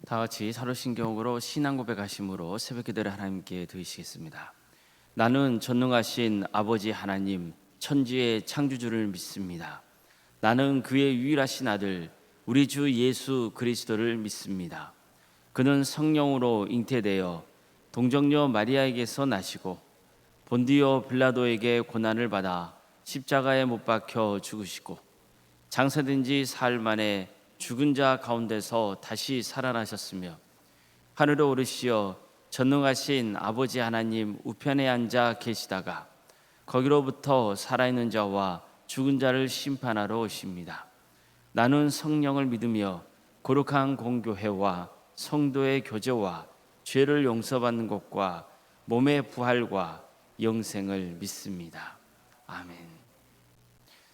다 같이 사도신경으로 신앙 고백하심으로 새벽 기도를 하나님께 드리시겠습니다. 나는 전능하신 아버지 하나님 천지의 창조주를 믿습니다. 나는 그의 유일하신 아들 우리 주 예수 그리스도를 믿습니다. 그는 성령으로 잉태되어 동정녀 마리아에게서 나시고 본디오 빌라도에게 고난을 받아 십자가에 못 박혀 죽으시고 장사된 지 사흘 만에 죽은 자 가운데서 다시 살아나셨으며 하늘에 오르시어 전능하신 아버지 하나님 우편에 앉아 계시다가 거기로부터 살아있는 자와 죽은 자를 심판하러 오십니다. 나는 성령을 믿으며 거룩한 공교회와 성도의 교제와 죄를 용서받는 것과 몸의 부활과 영생을 믿습니다. 아멘.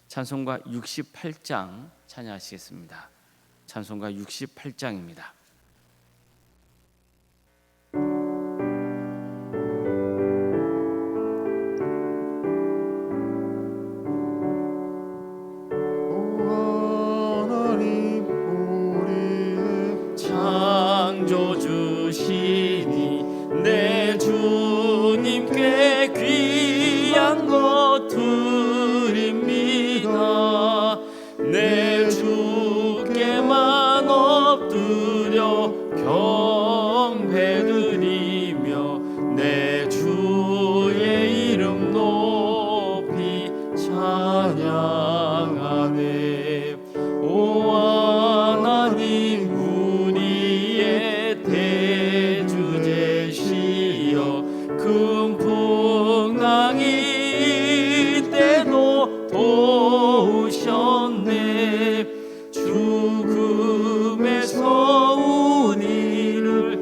찬송가 68장 찬양하시겠습니다. 찬송가 68장입니다. 창조주시니 내 주님께 귀한 것 드립니다. 내 주께만 엎드려 경배드리며 내 주의 이름 높이 찬양하네. 오 하나님 우리의 대주제시여 큰 풍랑이 이때도 도우셨네. 죽음에서 우리를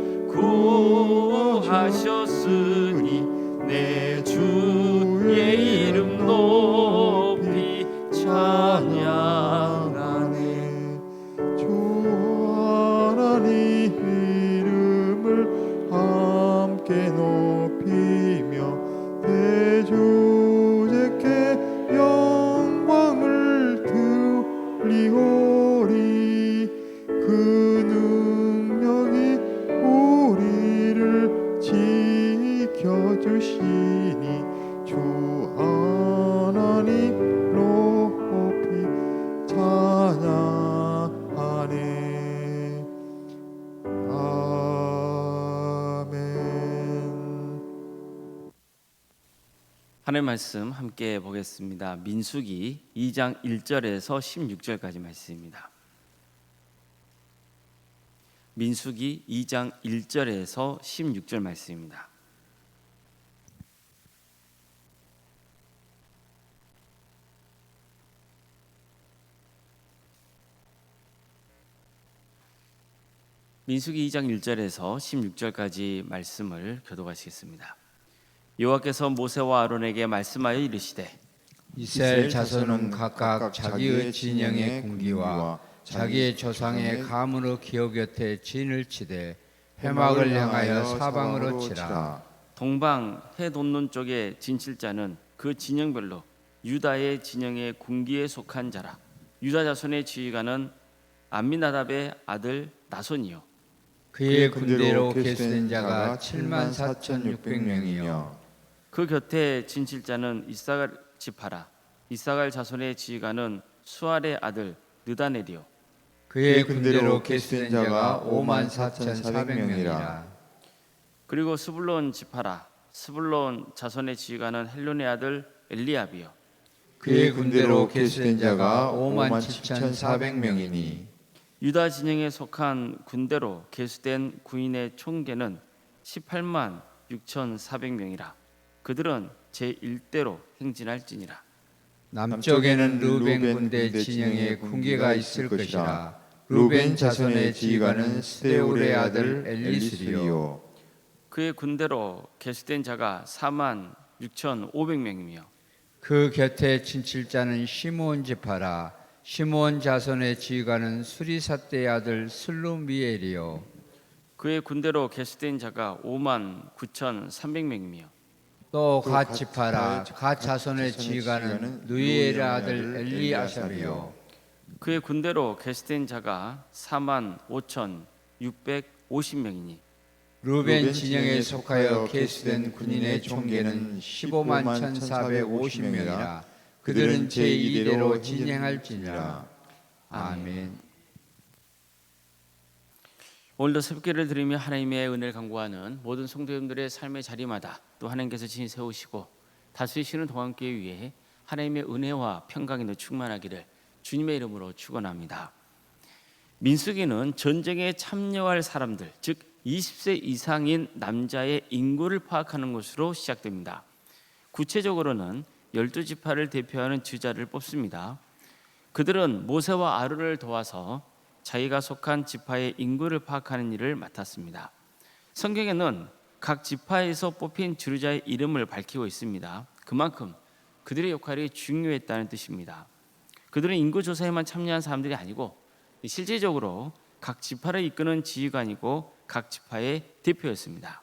구하셨으니 내 주의 이름 높이 찬양하네. 주 하나님 이름을 함께 높이며 대주제께 영광을 돌리오리. 그 능력이 우리를 지켜주시니 주 하나님 높이 찬양하네. 아멘. 하나님의 말씀 함께 보겠습니다. 민수기 2장 1절에서 16절까지 말씀입니다. 민수기 2장 1절에서 16절 말씀입니다. 민수기 2장 1절에서 16절까지 말씀을 교독하시겠습니다. 여호와께서 모세와 아론에게 말씀하여 이르시되 이스라엘 자손은 각각 자기의 진영의 군기와 자기의 조상의 가문의 기업 곁에 진을 치되 회막을 향하여 사방으로 치라. 동방 해 돋는 쪽에 진칠 자는 그 진영별로 유다의 진영의 군기에 속한 자라. 유다 자손의 지휘관은 암미나답의 아들 나손이요 그의 군대로 계수된 자가 74,600명이요 그 곁에 진칠 자는 이사갈 지파라. 이사갈 자손의 지휘관은 수알의 아들 느다넬이요 그의 군대로 계수된 자가 54,400명이라. 그리고 스불론 지파라. 스불론 자손의 지휘관은 헬론의 아들 엘리압이요 그의 군대로 계수된 자가 57,400명이니 유다 진영에 속한 군대로 계수된 군인의 총계는 18만 6,400명이라. 그들은 제1대로 행진할지니라. 남쪽에는 루벤 군대 진영에 군계가 있을 것이라. 루벤 자손의 지휘관은 스데울의 아들 엘리스리요 그의 군대로 계수된 자가 4만 6,500명이며 그 곁에 친칠 자는 시므온 지파라. 시므온 자손의 지휘관은 수리사대의 아들 슬루미엘이요 그의 군대로 계수된 자가 5만 9,300명이며 또 갓 지파라. 갓 자손의 지휘관은 누이엘의 아들 엘리아삽이요 그의 군대로 계수된 자가 4만 5,600 50명이니 루벤 진영에 속하여 계수된 군인의 총계는 15만 1,450명이라. 그들은 제2대로 진행할지니라. 아멘. 오늘도 새벽기를 드리며 하나님의 은혜를 간구하는 모든 성도님들의 삶의 자리마다 또 하나님께서 친히 세우시고 다스리시는 동안교회 위에 하나님의 은혜와 평강이 충만하기를 주님의 이름으로 축원합니다. 민수기는 전쟁에 참여할 사람들, 즉 20세 이상인 남자의 인구를 파악하는 것으로 시작됩니다. 구체적으로는 12지파를 대표하는 지도자를 뽑습니다. 그들은 모세와 아론을 도와서 자기가 속한 지파의 인구를 파악하는 일을 맡았습니다. 성경에는 각 지파에서 뽑힌 지도자의 이름을 밝히고 있습니다. 그만큼 그들의 역할이 중요했다는 뜻입니다. 그들은 인구 조사에만 참여한 사람들이 아니고 실질적으로 각 지파를 이끄는 지휘관이고 각 지파의 대표였습니다.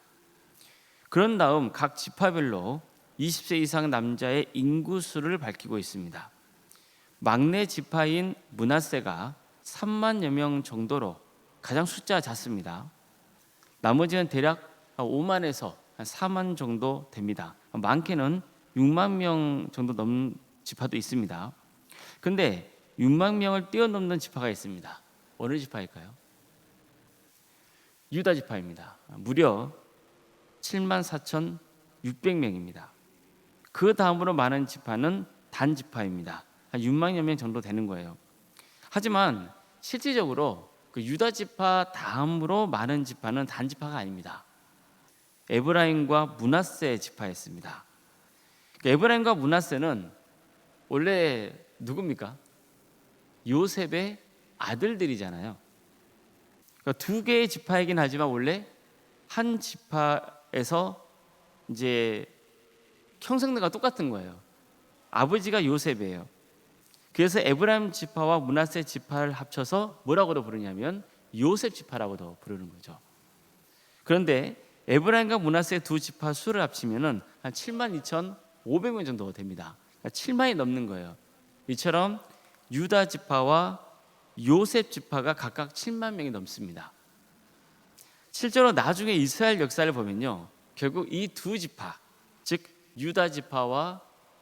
그런 다음 각 지파별로 20세 이상 남자의 인구수를 밝히고 있습니다. 막내 지파인 므낫세가 3만여 명 정도로 가장 숫자가 작습니다. 나머지는 대략 5만에서 한 4만 정도 됩니다. 많게는 6만 명 정도 넘는 지파도 있습니다. 그런데 6만 명을 뛰어넘는 지파가 있습니다. 어느 지파일까요? 유다 지파입니다. 무려 7만 4,600명입니다. 그 다음으로 많은 지파는 단 지파입니다. 한 6만여 명 정도 되는 거예요. 하지만 실질적으로 그 유다 지파 다음으로 많은 지파는 단 지파가 아닙니다. 에브라임과 므낫세 지파였습니다. 에브라임과 므낫세는 원래 누굽니까? 요셉의 아들들이잖아요. 그러니까 두 개의 지파이긴 하지만 원래 한 지파에서 이제 형성대가 똑같은 거예요. 아버지가 요셉이에요. 그래서 에브라임 지파와 므낫세 지파를 합쳐서 뭐라고도 부르냐면 요셉 지파라고도 부르는 거죠. 그런데 에브라임과 므낫세 두 지파 수를 합치면은 한 7만 2,500명 정도 됩니다. 그러니까 7만이 넘는 거예요. 이처럼 유다 지파와 요셉 지파가 각각 7만 명이 넘습니다. 실제로 나중에 이스라엘 역사를 보면요, 결국 이 두 지파, 즉 유다 지파와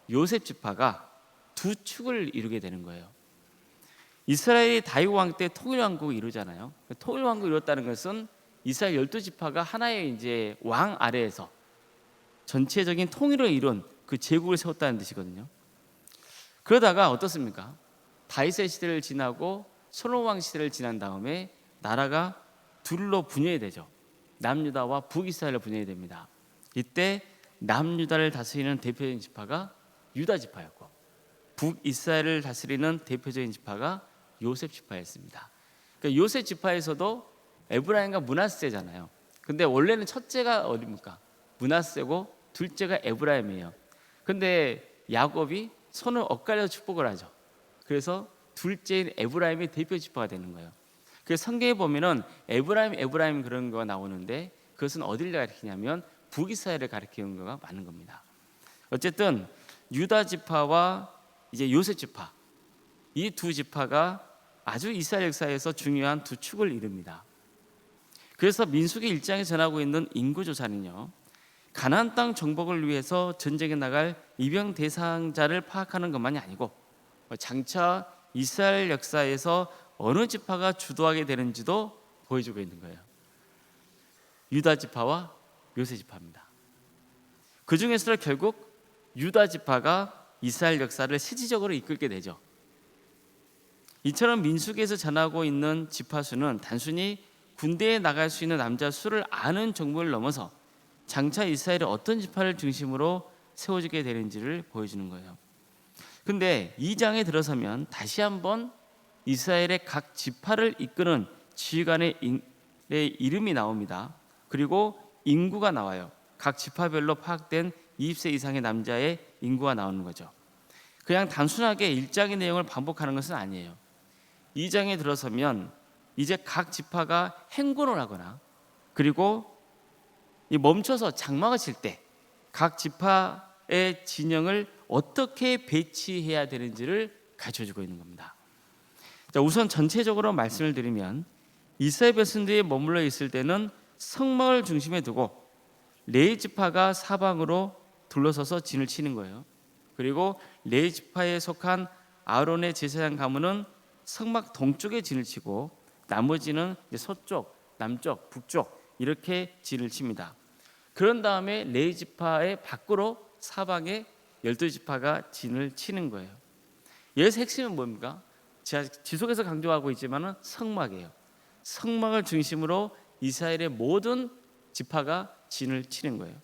요셉 지파가 두 축을 이루게 되는 거예요. 이스라엘이 다윗 왕 때 통일 왕국을 이루잖아요. 통일 왕국을 이뤘다는 것은 이스라엘 12지파가 하나의 이제 왕 아래에서 전체적인 통일을 이룬 그 제국을 세웠다는 뜻이거든요. 그러다가 어떻습니까? 다윗의 시대를 지나고 솔로몬 왕 시대를 지난 다음에 나라가 둘로 분열이 되죠. 남유다와 북이스라엘로 분열이 됩니다. 이때 남유다를 다스리는 대표적인 지파가 유다 지파였고 북이스라엘을 다스리는 대표적인 지파가 요셉 지파였습니다. 그러니까 요셉 지파에서도 에브라임과 므낫세잖아요. 근데 원래는 첫째가 어디입니까? 므낫세고 둘째가 에브라임이에요. 근데 야곱이 손을 엇갈려 축복을 하죠. 그래서 둘째인 에브라임이 대표 지파가 되는 거예요. 그래서 성경에 보면은 에브라임 그런 거가 나오는데 그것은 어디를 가리키냐면 북이스라엘을 가리키는 거가 많은 겁니다. 어쨌든 유다 지파와 이제 요셉 지파, 이 두 지파가 아주 이스라엘 역사에서 중요한 두 축을 이룹니다. 그래서 민수기 1장에 전하고 있는 인구조사는요, 가나안 땅 정복을 위해서 전쟁에 나갈 입영 대상자를 파악하는 것만이 아니고 장차 이스라엘 역사에서 어느 지파가 주도하게 되는지도 보여주고 있는 거예요. 유다 지파와 요셉 지파입니다. 그 중에서도 결국 유다 지파가 이스라엘 역사를 실질적으로 이끌게 되죠. 이처럼 민수기에서 전하고 있는 지파 수는 단순히 군대에 나갈 수 있는 남자 수를 아는 정보를 넘어서 장차 이스라엘이 어떤 지파를 중심으로 세워지게 되는지를 보여주는 거예요. 근데 2장에 들어서면 다시 한번 이스라엘의 각 지파를 이끄는 지휘관의 이름이 나옵니다. 그리고 인구가 나와요. 각 지파별로 파악된 20세 이상의 남자의 인구가 나오는 거죠. 그냥 단순하게 1장의 내용을 반복하는 것은 아니에요. 2장에 들어서면 이제 각 지파가 행군을 하거나 그리고 멈춰서 장막을 칠 때 각 지파의 진영을 어떻게 배치해야 되는지를 가르쳐주고 있는 겁니다. 자, 우선 전체적으로 말씀을 드리면 이스라엘 백성들이 머물러 있을 때는 성막을 중심에 두고 레위 지파가 사방으로 둘러서서 진을 치는 거예요. 그리고 레위 지파에 속한 아론의 제사장 가문은 성막 동쪽에 진을 치고 나머지는 이제 서쪽, 남쪽, 북쪽 이렇게 진을 칩니다. 그런 다음에 레위 지파의 밖으로 사방에 12지파가 진을 치는 거예요. 여기서 핵심은 뭡니까? 제가 지속해서 강조하고 있지만은 성막이에요. 성막을 중심으로 이스라엘의 모든 지파가 진을 치는 거예요.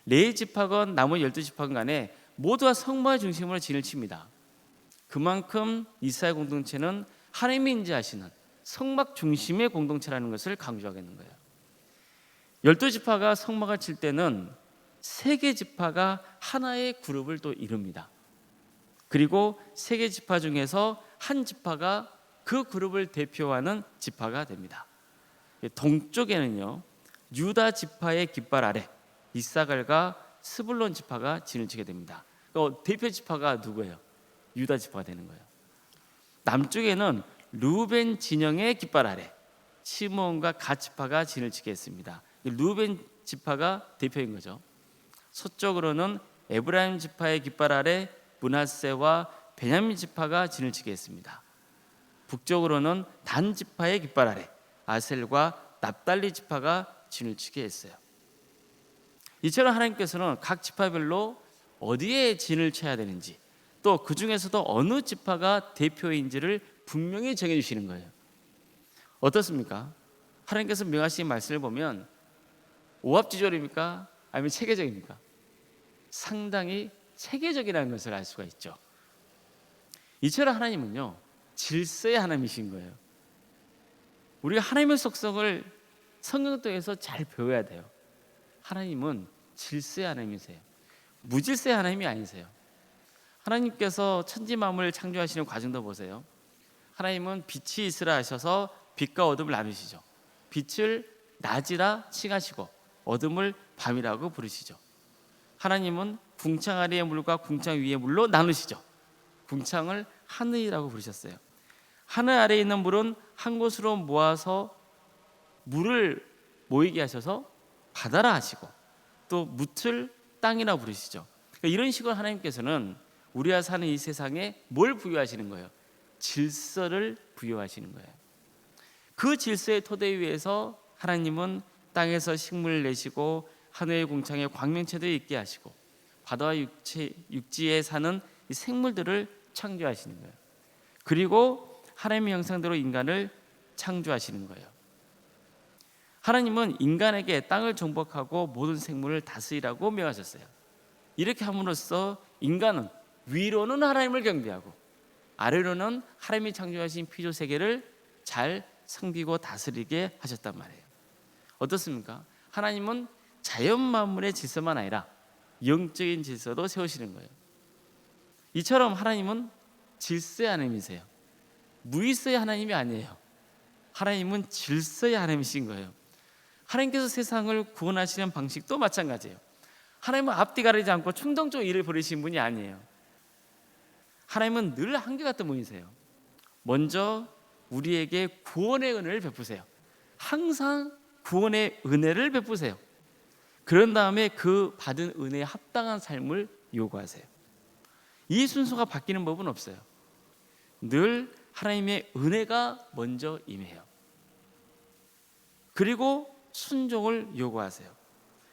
레위 지파건 나머지 12지파건 간에 모두가 성막을 중심으로 진을 칩니다. 그만큼 이스라엘 공동체는 하나님이 인지하시는 성막 중심의 공동체라는 것을 강조하겠는 거예요. 12지파가 성막을 칠 때는 3개 지파가 하나의 그룹을 또 이룹니다. 그리고 3개 지파 중에서 한 지파가 그 그룹을 대표하는 지파가 됩니다. 동쪽에는요, 유다 지파의 깃발 아래 이사갈과 스불론 지파가 진을 치게 됩니다. 그러니까 대표 지파가 누구예요? 유다 지파가 되는 거예요. 남쪽에는 루벤 진영의 깃발 아래 시므온과 갓 지파가 진을 치게 했습니다. 루벤 지파가 대표인 거죠. 서쪽으로는 에브라임 지파의 깃발 아래 므낫세와 베냐민 지파가 진을 치게 했습니다. 북쪽으로는 단 지파의 깃발 아래 아셀과 납달리 지파가 진을 치게 했어요. 이처럼 하나님께서는 각 지파별로 어디에 진을 쳐야 되는지, 또 그 중에서도 어느 지파가 대표인지를 분명히 정해주시는 거예요. 어떻습니까? 하나님께서 명하신 말씀을 보면 오합지졸입니까? 아니면 체계적입니까? 상당히 체계적이라는 것을 알 수가 있죠. 이처럼 하나님은요, 질서의 하나님이신 거예요. 우리가 하나님의 속성을 성경 통해서 잘 배워야 돼요. 하나님은 질서의 하나님이세요. 무질서의 하나님이 아니세요. 하나님께서 천지 만물을 창조하시는 과정도 보세요. 하나님은 빛이 있으라 하셔서 빛과 어둠을 나누시죠. 빛을 낮이라 칭하시고 어둠을 밤이라고 부르시죠. 하나님은 궁창 아래의 물과 궁창 위의 물로 나누시죠. 궁창을 하늘이라고 부르셨어요. 하늘 아래에 있는 물은 한 곳으로 모아서 물을 모이게 하셔서 바다라 하시고, 또 묻을 땅이라 부르시죠. 그러니까 이런 식으로 하나님께서는 우리가 사는 이 세상에 뭘 부여하시는 거예요? 질서를 부여하시는 거예요. 그 질서의 토대 위에서 하나님은 땅에서 식물을 내시고 하늘의 궁창에 광명체도 있게 하시고 바다와 육지에 사는 이 생물들을 창조하시는 거예요. 그리고 하나님의 형상대로 인간을 창조하시는 거예요. 하나님은 인간에게 땅을 정복하고 모든 생물을 다스리라고 명하셨어요. 이렇게 함으로써 인간은 위로는 하나님을 경배하고 아래로는 하나님이 창조하신 피조 세계를 잘 섬기고 다스리게 하셨단 말이에요. 어떻습니까? 하나님은 자연 만물의 질서만 아니라 영적인 질서도 세우시는 거예요. 이처럼 하나님은 질서의 하나님이세요. 무질서의 하나님이 아니에요. 하나님은 질서의 하나님이신 거예요. 하나님께서 세상을 구원하시는 방식도 마찬가지예요. 하나님은 앞뒤 가리지 않고 충동적으로 일을 벌이신 분이 아니에요. 하나님은 늘 한결같은 분이세요. 먼저 우리에게 구원의 은혜를 베푸세요. 항상 구원의 은혜를 베푸세요. 그런 다음에 그 받은 은혜에 합당한 삶을 요구하세요. 이 순서가 바뀌는 법은 없어요. 늘 하나님의 은혜가 먼저 임해요. 그리고 순종을 요구하세요.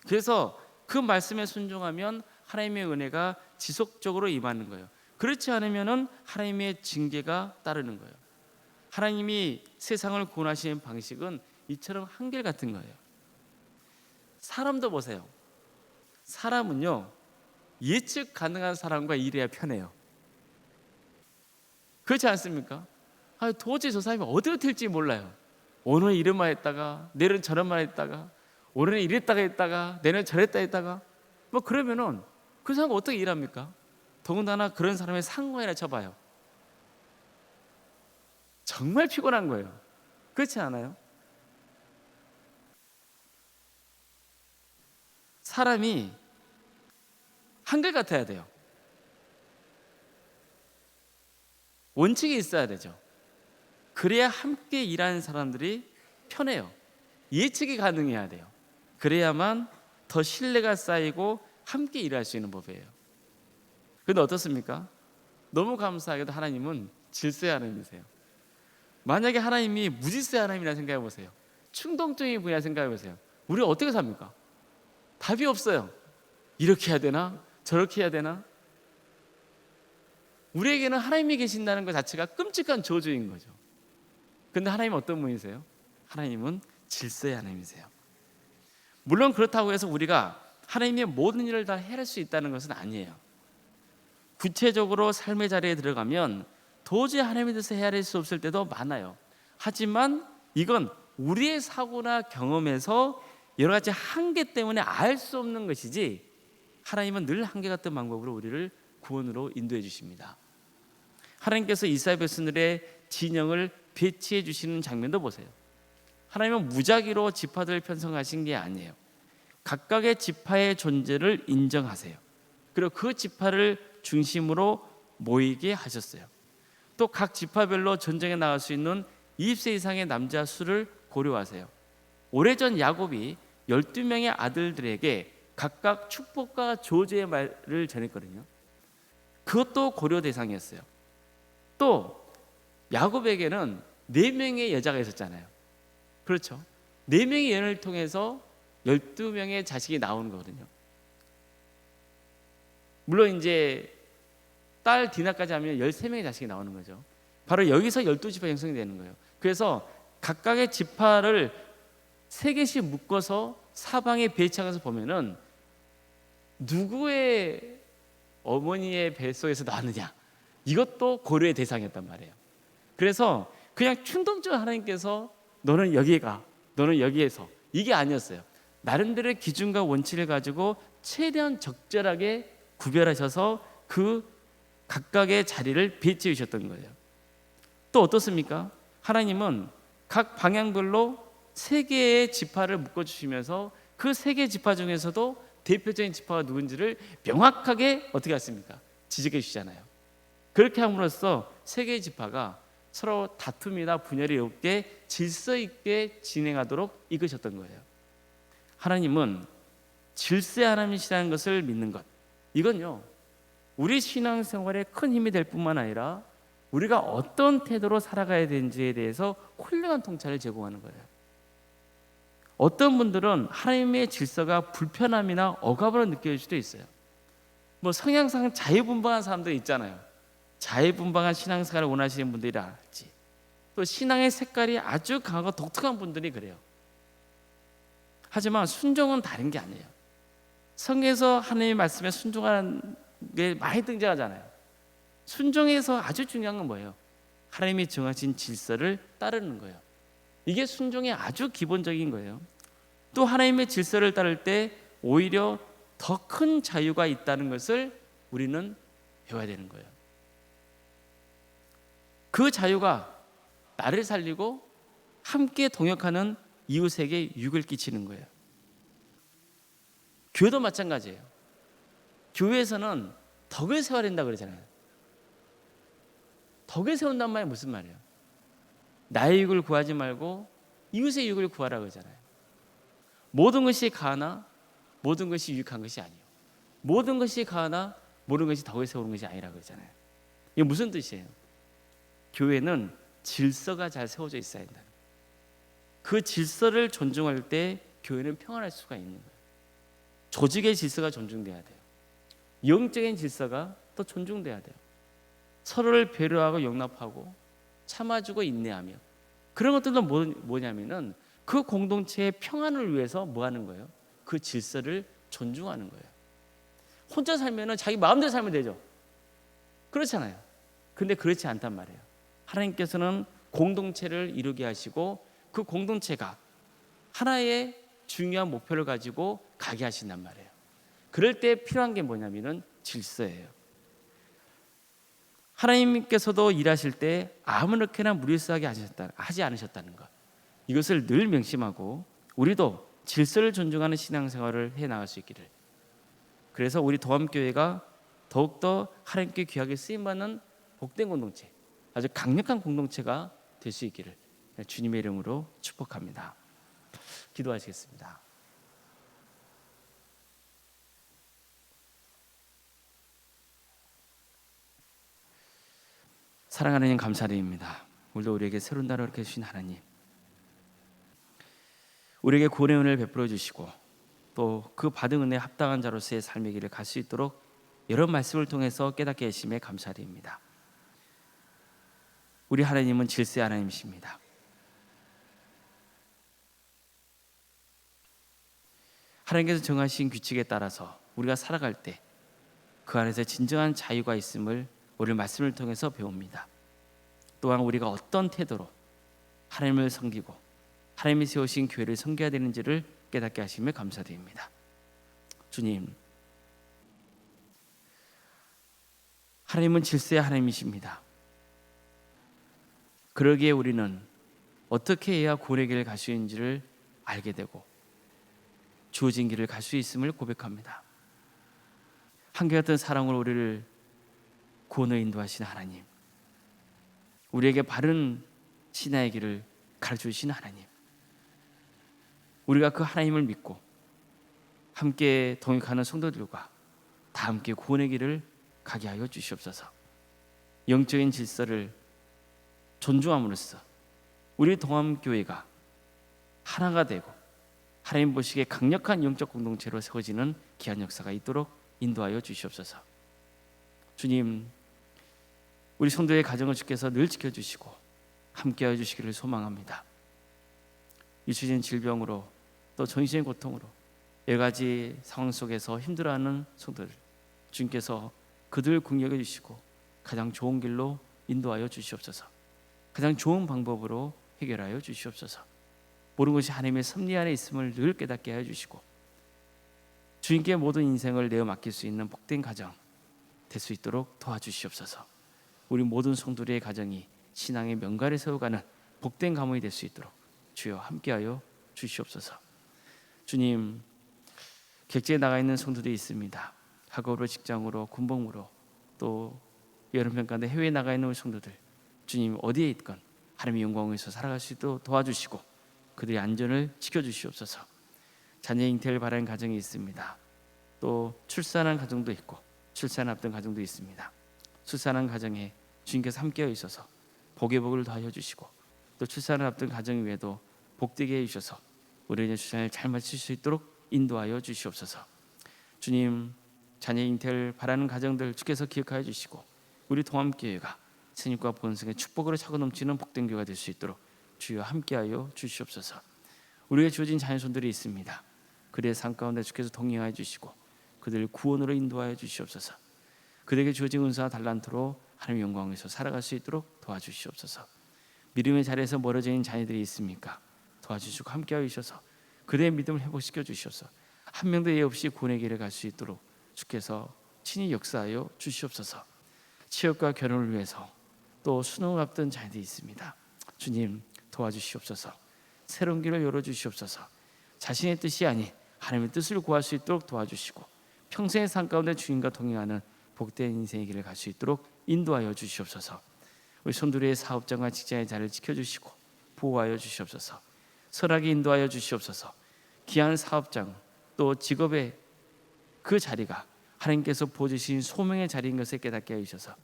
그래서 그 말씀에 순종하면 하나님의 은혜가 지속적으로 임하는 거예요. 그렇지 않으면 하나님의 징계가 따르는 거예요. 하나님이 세상을 구원하시는 방식은 이처럼 한결같은 거예요. 사람도 보세요. 사람은요, 예측 가능한 사람과 일해야 편해요. 그렇지 않습니까? 도저히 저 사람이 어디로 튈지 몰라요. 오늘 이런 말 했다가 내일은 저런 말 했다가 오늘은 이랬다가 했다가 내일은 저랬다 했다가 뭐 그러면은 그 사람은 어떻게 일합니까? 더군다나 그런 사람의 상관이나 쳐봐요. 정말 피곤한 거예요. 그렇지 않아요? 사람이 한결같아야 돼요. 원칙이 있어야 되죠. 그래야 함께 일하는 사람들이 편해요. 예측이 가능해야 돼요. 그래야만 더 신뢰가 쌓이고 함께 일할 수 있는 법이에요. 그런데 어떻습니까? 너무 감사하게도 하나님은 질서의 하나님이세요. 만약에 하나님이 무질서의 하나님이라 생각해 보세요. 충동적인 분이라 생각해 보세요. 우리가 어떻게 삽니까? 답이 없어요. 이렇게 해야 되나? 저렇게 해야 되나? 우리에게는 하나님이 계신다는 것 자체가 끔찍한 저주인 거죠. 그런데 하나님은 어떤 분이세요? 하나님은 질서의 하나님이세요. 물론 그렇다고 해서 우리가 하나님의 모든 일을 다 해낼 수 있다는 것은 아니에요. 구체적으로 삶의 자리에 들어가면 도저히 하나님에 대해서 헤아릴 수 없을 때도 많아요. 하지만 이건 우리의 사고나 경험에서 여러 가지 한계 때문에 알 수 없는 것이지, 하나님은 늘 한계 같은 방법으로 우리를 구원으로 인도해 주십니다. 하나님께서 이스라엘 백성들의 진영을 배치해 주시는 장면도 보세요. 하나님은 무작위로 지파들을 편성하신 게 아니에요. 각각의 지파의 존재를 인정하세요. 그리고 그 지파를 중심으로 모이게 하셨어요. 또 각 지파별로 전쟁에 나갈 수 있는 20세 이상의 남자 수를 고려하세요. 오래전 야곱이 12명의 아들들에게 각각 축복과 저주의 말을 전했거든요. 그것도 고려 대상이었어요. 또 야곱에게는 4명의 여자가 있었잖아요. 그렇죠? 4명의 연을 통해서 12명의 자식이 나오는 거거든요. 물론 이제 딸 디나까지 하면 13명의 자식이 나오는 거죠. 바로 여기서 12지파 형성이 되는 거예요. 그래서 각각의 지파를 3개씩 묶어서 사방에 배치하면서 보면은 누구의 어머니의 뱃속에서 나왔느냐, 이것도 고려의 대상이었단 말이에요. 그래서 그냥 충동적으로 하나님께서 너는 여기에 가, 너는 여기에서, 이게 아니었어요. 나름대로의 기준과 원칙을 가지고 최대한 적절하게 구별하셔서 그 각각의 자리를 배치해 주셨던 거예요. 또 어떻습니까? 하나님은 각 방향별로 3개의 지파를 묶어주시면서 그 3개의 지파 중에서도 대표적인 지파가 누군지를 명확하게 어떻게 했습니까? 지적해 주시잖아요. 그렇게 함으로써 3개의 지파가 서로 다툼이나 분열이 없게 질서 있게 진행하도록 이끄셨던 거예요. 하나님은 질서의 하나님이시라는 것을 믿는 것, 이건요 우리 신앙생활에 큰 힘이 될 뿐만 아니라 우리가 어떤 태도로 살아가야 되는지에 대해서 훌륭한 통찰을 제공하는 거예요. 어떤 분들은 하나님의 질서가 불편함이나 억압으로 느껴질 수도 있어요. 뭐 성향상 자유분방한 사람들 있잖아요. 자유분방한 신앙생활을 원하시는 분들이랄지, 또 신앙의 색깔이 아주 강하고 독특한 분들이 그래요. 하지만 순종은 다른 게 아니에요. 성경에서 하나님의 말씀에 순종하는 게 많이 등장하잖아요. 순종에서 아주 중요한 건 뭐예요? 하나님이 정하신 질서를 따르는 거예요. 이게 순종의 아주 기본적인 거예요. 또 하나님의 질서를 따를 때 오히려 더 큰 자유가 있다는 것을 우리는 배워야 되는 거예요. 그 자유가 나를 살리고 함께 동역하는 이웃에게 유익을 끼치는 거예요. 교회도 마찬가지예요. 교회에서는 덕을 세워야 된다고 그러잖아요. 덕을 세운단 말이 무슨 말이에요? 나의 유익을 구하지 말고 이웃의 유익을 구하라 그러잖아요. 모든 것이 가하나 모든 것이 유익한 것이 아니에요. 모든 것이 가하나 모든 것이 덕을 세우는 것이 아니라 그러잖아요. 이게 무슨 뜻이에요? 교회는 질서가 잘 세워져 있어야 한다. 그 질서를 존중할 때 교회는 평안할 수가 있는 거예요. 조직의 질서가 존중돼야 돼요. 영적인 질서가 또 존중돼야 돼요. 서로를 배려하고 용납하고 참아주고 인내하며, 그런 것들도 뭐냐면은 그 공동체의 평안을 위해서 뭐 하는 거예요? 그 질서를 존중하는 거예요. 혼자 살면은 자기 마음대로 살면 되죠. 그렇잖아요. 근데 그렇지 않단 말이에요. 하나님께서는 공동체를 이루게 하시고 그 공동체가 하나의 중요한 목표를 가지고 가게 하신단 말이에요. 그럴 때 필요한 게 뭐냐면은 질서예요. 하나님께서도 일하실 때 아무렇게나 무리수하게 하지 않으셨다는 것, 이것을 늘 명심하고 우리도 질서를 존중하는 신앙생활을 해나갈 수 있기를, 그래서 우리 도함교회가 더욱더 하나님께 귀하게 쓰임받는 복된 공동체, 아주 강력한 공동체가 될 수 있기를 주님의 이름으로 축복합니다. 기도하시겠습니다. 사랑하는 하나님 감사드립니다. 오늘도 우리에게 새로운 날을 이렇게 주신 하나님, 우리에게 구원의 은혜를 베풀어 주시고 또 그 받은 은혜에 합당한 자로서의 삶의 길을 갈 수 있도록 여러 말씀을 통해서 깨닫게 하심에 감사드립니다. 우리 하나님은 질서의 하나님이십니다. 하나님께서 정하신 규칙에 따라서 우리가 살아갈 때 그 안에서 진정한 자유가 있음을 오늘 말씀을 통해서 배웁니다. 또한 우리가 어떤 태도로 하나님을 섬기고 하나님이 세우신 교회를 섬겨야 되는지를 깨닫게 하심에 감사드립니다. 주님, 하나님은 질서의 하나님이십니다. 그러기에 우리는 어떻게 해야 구원의 길을 갈 수 있는지를 알게 되고 주어진 길을 갈 수 있음을 고백합니다. 한결같은 사랑으로 우리를 구원을 인도하신 하나님, 우리에게 바른 신앙의 길을 가르쳐 주신 하나님, 우리가 그 하나님을 믿고 함께 동역하는 성도들과 다 함께 구원의 길을 가게 하여 주시옵소서. 영적인 질서를 존중함으로써 우리 동암교회가 하나가 되고 하나님 보시기에 강력한 영적 공동체로 세워지는 귀한 역사가 있도록 인도하여 주시옵소서. 주님, 우리 성도의 가정을 주께서 늘 지켜주시고 함께하여 주시기를 소망합니다. 잊혀진 질병으로 또 전신의 고통으로 여러 가지 상황 속에서 힘들어하는 성도들, 주님께서 그들 긍휼해 주시고 가장 좋은 길로 인도하여 주시옵소서. 가장 좋은 방법으로 해결하여 주시옵소서. 모든 것이 하나님의 섭리 안에 있음을 늘 깨닫게 하여 주시고 주님께 모든 인생을 내어 맡길 수 있는 복된 가정 될 수 있도록 도와주시옵소서. 우리 모든 성도들의 가정이 신앙의 명가를 세워가는 복된 가문이 될 수 있도록 주여 함께하여 주시옵소서. 주님, 객지에 나가 있는 성도들이 있습니다. 학업으로, 직장으로, 군복무로, 또 여름 가운데 해외에 나가 있는 우리 성도들, 주님 어디에 있건 하나님의 영광을 위해서 살아갈 수 있도록 도와주시고 그들의 안전을 지켜주시옵소서. 자녀 잉태를 바라는 가정이 있습니다. 또 출산한 가정도 있고 출산 앞둔 가정도 있습니다. 출산한 가정에 주님께서 함께하여 있어서 복의 복을 더하여 주시고 또 출산을 앞둔 가정 위에도 복되게 해주셔서 우리의 출산을 잘 마칠 수 있도록 인도하여 주시옵소서. 주님, 자녀 잉태를 바라는 가정들 주께서 기억하여 주시고 우리 동암교회가 생육과 본성의 축복으로 차고 넘치는 복된 교회가 될 수 있도록 주여 함께하여 주시옵소서. 우리에게 주어진 자녀손들이 있습니다. 그들의 삶 가운데 주께서 동행하여 주시고 그들을 구원으로 인도하여 주시옵소서. 그들에게 주어진 은사와 달란트로 하나님의 영광에서 살아갈 수 있도록 도와주시옵소서. 믿음의 자리에서 멀어져 있는 자녀들이 있습니까? 도와주시고 함께하여 주셔서 그들의 믿음을 회복시켜 주셔서 한 명도 예 없이 구원의 길에 갈 수 있도록 주께서 친히 역사하여 주시옵소서. 취업과 결혼을 위해서 또 수능을 앞둔 자녀들이 있습니다. 주님 도와주시옵소서. 새로운 길을 열어주시옵소서. 자신의 뜻이 아닌 하나님의 뜻을 구할 수 있도록 도와주시고 평생의 삶 가운데 주님과 동행하는 복된 인생의 길을 갈 수 있도록 인도하여 주시옵소서. 우리 손들의 사업장과 직장의 자리를 지켜주시고 보호하여 주시옵소서. 선하게 인도하여 주시옵소서. 귀한 사업장 또 직업의 그 자리가 하나님께서 보여주신 소명의 자리인 것을 깨닫게 해주셔서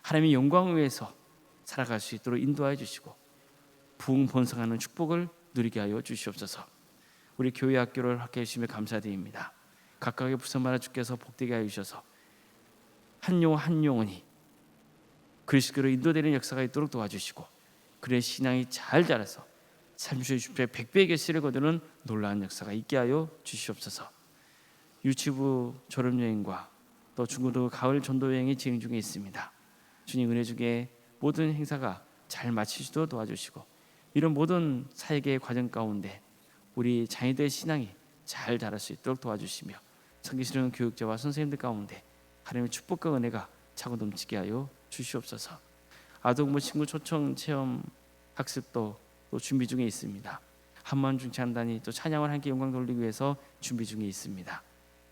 하나님의 영광을 위해서 살아갈 수 있도록 인도하여 주시고 부흥번성하는 축복을 누리게 하여 주시옵소서. 우리 교회 학교를 함께해 주시며 감사드립니다. 각각의 부서마다 주께서 복되게 하여 주셔서 한 영혼 한 영혼이 그리스도로 인도되는 역사가 있도록 도와주시고 그의 신앙이 잘 자라서 30배 100배의 결실을 거두는 놀라운 역사가 있게 하여 주시옵소서. 유치부 졸업여행과 또 중고등 가을 전도여행이 진행 중에 있습니다. 주님 은혜 중에 모든 행사가 잘 마치시도록 도와주시고 이런 모든 사역의 과정 가운데 우리 자녀들의 신앙이 잘 자랄 수 있도록 도와주시며 섬기시는 교육자와 선생님들 가운데 하나님의 축복과 은혜가 차고 넘치게 하여 주시옵소서. 아동부 친구 초청 체험 학습도 또 준비 중에 있습니다. 한마음 중창단이 또 찬양을 함께 영광 돌리기 위해서 준비 중에 있습니다.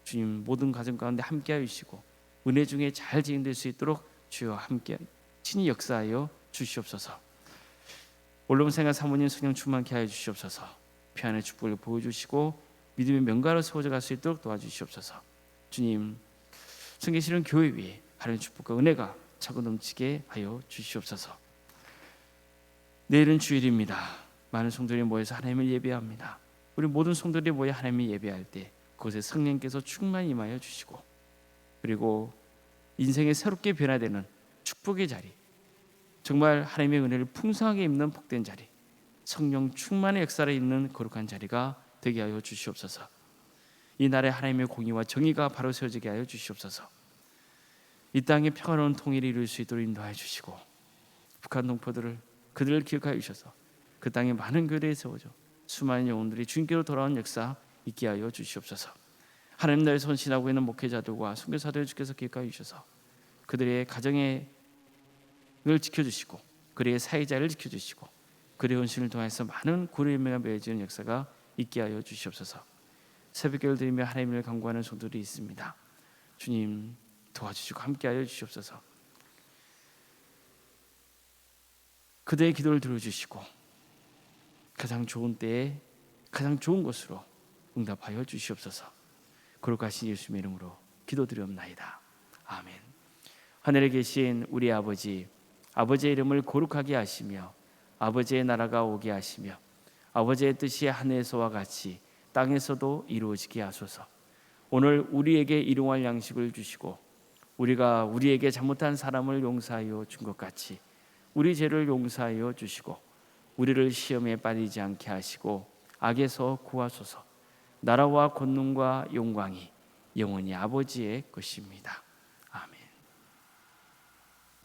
주님 모든 가정 가운데 함께하여 주시고 은혜 중에 잘 진행될 수 있도록 주여 함께 친히 역사하여 주시옵소서. 올롱생과 사모님 성령 충만케 하여 주시옵소서. 평안의 축복을 보여주시고 믿음의 명가로 세워져 갈 수 있도록 도와주시옵소서. 주님, 성계시는 교회 위에 하나님의 축복과 은혜가 차고 넘치게 하여 주시옵소서. 내일은 주일입니다. 많은 성도들이 모여서 하나님을 예배합니다. 우리 모든 성도들이 모여 하나님을 예배할 때 그곳에 성령께서 충만히 임하여 주시고, 그리고 인생의 새롭게 변화되는 축복의 자리, 정말 하나님의 은혜를 풍성하게 입는 복된 자리, 성령 충만의 역사를 있는 거룩한 자리가 되게 하여 주시옵소서. 이 나라에 하나님의 공의와 정의가 바로 세워지게 하여 주시옵소서. 이 땅에 평화로운 통일을 이룰 수 있도록 인도하여 주시고, 북한 동포들을 그들을 기억하여 주셔서 그 땅에 많은 교회에 세워져 수많은 영혼들이 주님께로 돌아온 역사 있게 하여 주시옵소서. 하나님 나라에 헌신하고 있는 목회자들과 선교사들을 주께서 기억하여 주셔서 그들의 가정을 지켜주시고 그들의 사회자를 지켜주시고 그들의 헌신을 통해서 많은 구원의 열매가 맺어지는 역사가 있게 하여 주시옵소서. 새벽기도를 드리며 하나님을 간구하는 성도들이 있습니다. 주님 도와주시고 함께하여 주시옵소서. 그들의 기도를 들어주시고 가장 좋은 때에 가장 좋은 곳으로 응답하여 주시옵소서. 거룩하신 예수님의 이름으로 기도드리옵나이다. 아멘. 하늘에 계신 우리 아버지, 아버지의 이름을 거룩하게 하시며 아버지의 나라가 오게 하시며 아버지의 뜻이 하늘에서와 같이 땅에서도 이루어지게 하소서. 오늘 우리에게 일용할 양식을 주시고 우리가 우리에게 잘못한 사람을 용서하여 준 것 같이 우리 죄를 용서하여 주시고 우리를 시험에 빠지지 않게 하시고 악에서 구하소서. 나라와 권능과 영광이 영원히 아버지의 것입니다.